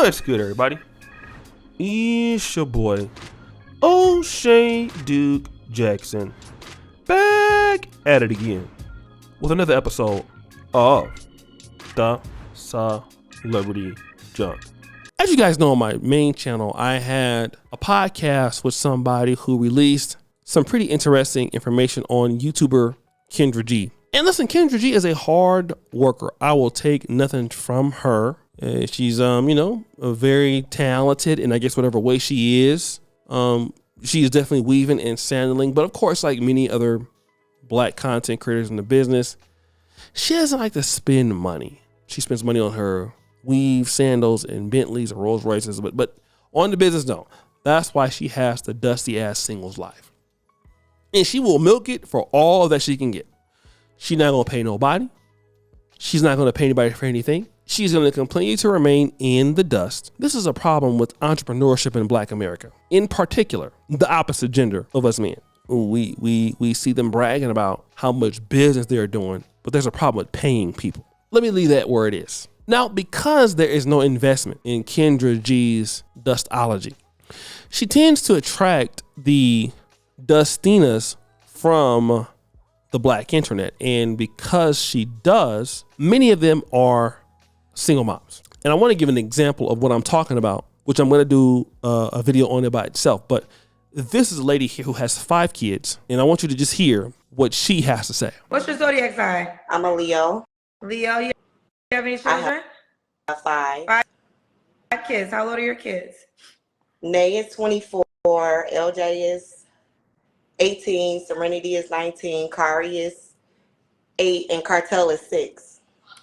What's good, everybody? It's your boy, O'Shea Duke Jackson, back at it again with another episode of The Celebrity Junk. As you guys know, on my main channel, I had a podcast with somebody who released some pretty interesting information on YouTuber Kendra G. And listen, Kendra G is a hard worker. I will take nothing from her. She's, very talented in, I guess, whatever way she is. She is definitely weaving and sandling. But of course, like many other black content creators in the business, she doesn't like to spend money. She spends money on her weave, sandals, and Bentleys and Rolls Royces. But on the business, no. That's why she has the dusty ass singles life. And she will milk it for all that she can get. She's not going to pay nobody. She's not going to pay anybody for anything. She's going to continue to remain in the dust. This is a problem with entrepreneurship in Black America. In particular, the opposite gender of us men. We see them bragging about how much business they're doing, but there's a problem with paying people. Let me leave that where it is. Now, because there is no investment in Kendra G's dustology, she tends to attract the Dustiness from the black internet. And because she does, many of them are single moms. And I want to give an example of what I'm talking about, which I'm going to do a video on it by itself. But this is a lady here who has 5 kids, and I want you to just hear what she has to say. What's your zodiac sign? I'm a Leo. Leo, you have any children? I have 5. 5 kids. How old are your kids? Nay is 24. LJ is 18. Serenity is 19. Kari is 8. And Cartel is 6.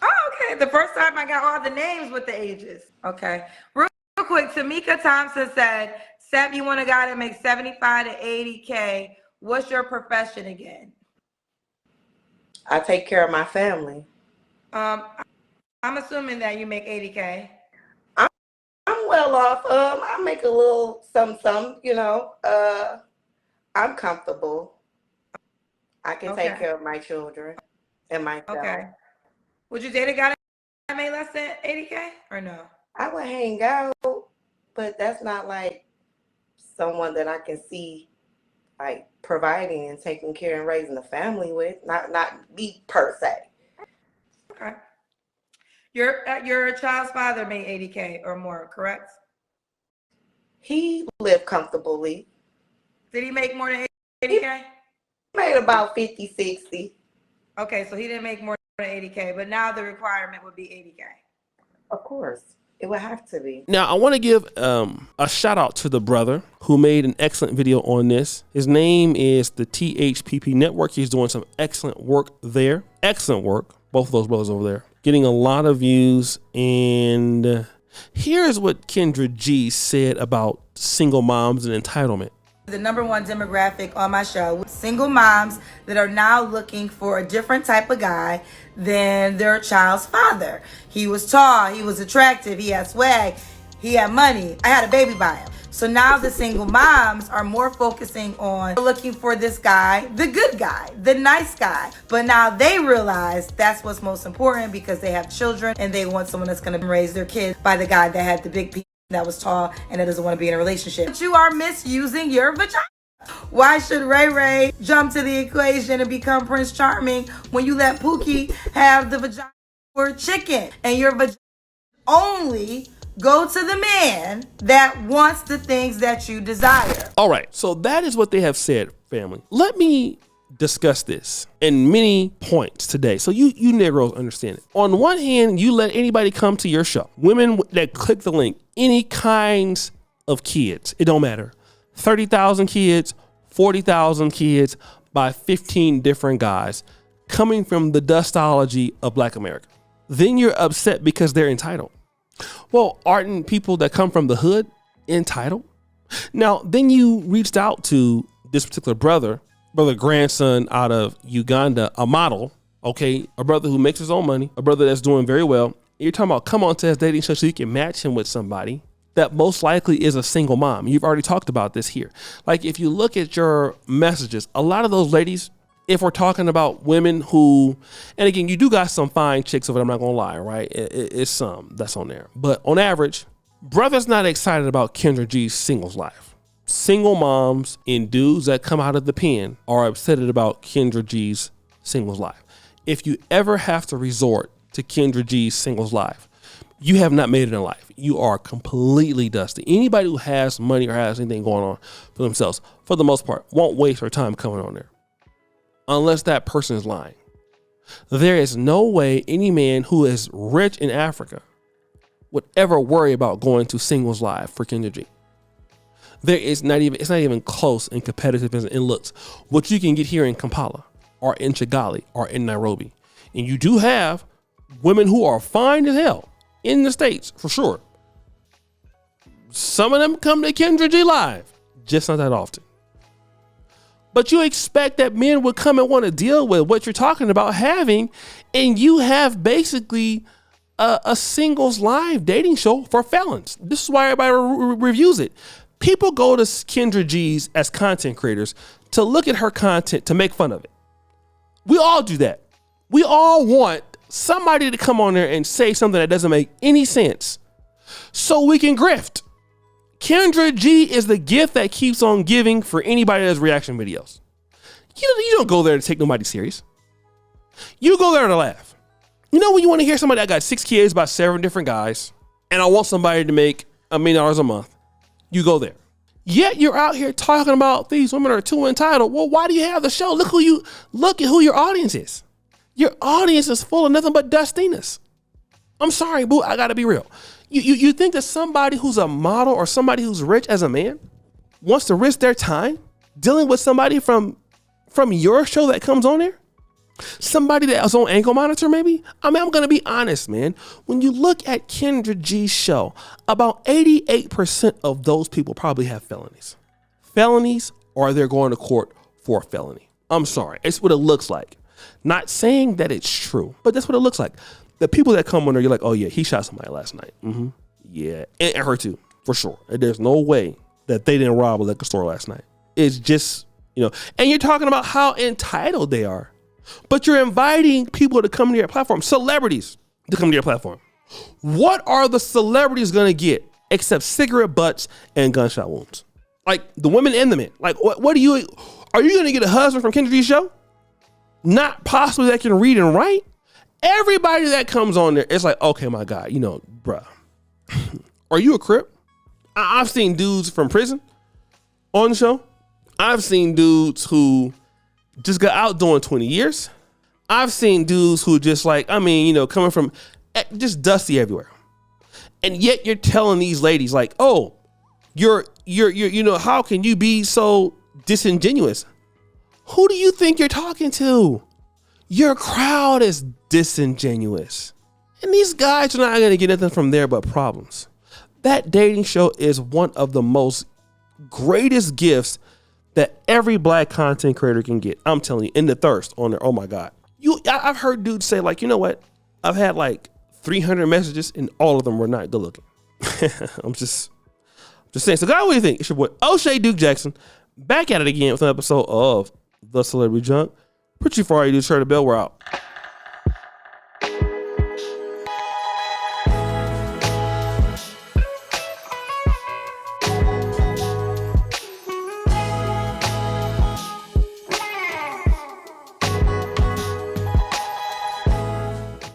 Oh, okay. The first time I got all the names with the ages. Okay. Real quick, Tamika Thompson said, Seb, you want a guy that makes 75 to 80K. What's your profession again? I take care of my family. I'm assuming that you make 80K. I'm well off. I make a little some, I'm comfortable. I can take care of my children and myself. Okay. Would you date a guy that made less than 80K or no? I would hang out, but that's not like someone that I can see like providing and taking care and raising a family with. Not me per se. Okay. Your child's father made 80K or more, correct? He lived comfortably. Did he make more than 80K? He made about 50, 60. Okay, so he didn't make more than 80K, but now the requirement would be 80K. Of course. It would have to be. Now, I want to give a shout out to the brother who made an excellent video on this. His name is the THPP Network. He's doing some excellent work there. Excellent work. Both of those brothers over there. Getting a lot of views. And here's what Kendra G said about single moms and entitlement. The number one demographic on my show, single moms that are now looking for a different type of guy than their child's father. He was tall, he was attractive, he had swag, he had money. I had a baby by him. So now the single moms are more focusing on looking for this guy, the good guy, the nice guy. But now they realize that's what's most important because they have children and they want someone that's going to raise their kids by the guy that had the big piece, that was tall and that doesn't want to be in a relationship. But you are misusing your vagina. Why should Ray Ray jump to the equation and become Prince Charming when you let Pookie have the vagina for chicken and your vagina only go to the man that wants the things that you desire? All right, so that is what they have said, family. Let me discuss this in many points today so you Negroes understand it. On one hand, you let anybody come to your show. Women that click the link, any kinds of kids, it don't matter. 30,000 kids, 40,000 kids by 15 different guys coming from the dustology of Black America. Then you're upset because they're entitled. Well, aren't people that come from the hood entitled? Now, then you reached out to this particular brother grandson out of Uganda, a model, okay, a brother who makes his own money, a brother that's doing very well. You're talking about come on to his dating show so you can match him with somebody that most likely is a single mom. You've already talked about this here. Like if you look at your messages, a lot of those ladies, if we're talking about women who, and again, you do got some fine chicks of it, I'm not gonna lie, right? It's some that's on there. But on average, Brother's not excited about Kendra G's singles life. Single moms and dudes that come out of the pen are upset about Kendra G's singles life. If you ever have to resort to Kendra G's singles life, you have not made it in life. You are completely dusty. Anybody who has money or has anything going on for themselves, for the most part, won't waste their time coming on there. Unless that person is lying. There is no way any man who is rich in Africa would ever worry about going to singles live for Kendra G. It's not even close in competitiveness and looks. What you can get here in Kampala or in Kigali or in Nairobi. And you do have women who are fine as hell in the States, for sure. Some of them come to Kendra G live, just not that often. But you expect that men would come and want to deal with what you're talking about having, and you have basically a singles live dating show for felons. This is why everybody reviews it. People go to Kendra G's as content creators to look at her content to make fun of it. We all do that. We all want somebody to come on there and say something that doesn't make any sense so we can grift. Kendra G is the gift that keeps on giving for anybody that does reaction videos. You don't go there to take nobody serious. You go there to laugh. You know when you want to hear somebody that got 6 kids by 7 different guys, and I want somebody to make $1 million a month, you go there. Yet you're out here talking about these women are too entitled. Well, why do you have the show? Look at who your audience is. Your audience is full of nothing but dustiness. I'm sorry, boo, I gotta be real. You think that somebody who's a model or somebody who's rich as a man wants to risk their time dealing with somebody from your show that comes on there? Somebody that was on ankle monitor, maybe? I mean, I'm going to be honest, man. When you look at Kendra G's show, about 88% of those people probably have felonies. Felonies, or they're going to court for a felony. I'm sorry. It's what it looks like. Not saying that it's true, but that's what it looks like. The people that come on there, you're like, oh yeah, he shot somebody last night. Mm-hmm. Yeah, and her too, for sure. And there's no way that they didn't rob a liquor store last night. It's just, and you're talking about how entitled they are. But you're inviting people to come to your platform, celebrities to come to your platform. What are the celebrities going to get except cigarette butts and gunshot wounds? Like the women and the men. Like are you going to get a husband from Kendra G's show? Not possibly that can read and write. Everybody that comes on there, it's like, okay, my God, bruh, are you a Crip? I've seen dudes from prison on the show. I've seen dudes who just got out doing 20 years. I've seen dudes who just coming from just dusty everywhere. And yet you're telling these ladies like, oh, you're how can you be so disingenuous? Who do you think you're talking to? Your crowd is disingenuous. And these guys are not going to get nothing from there but problems. That dating show is one of the most greatest gifts that every black content creator can get. I'm telling you, in the thirst on there. Oh my God. I've heard dudes say like, you know what? I've had like 300 messages and all of them were not good looking. I'm just saying. So guys, what do you think? It's your boy O'Shea Duke Jackson back at it again with an episode of The Celebrity Junk. Put you for all you do, turn the bell. We're out.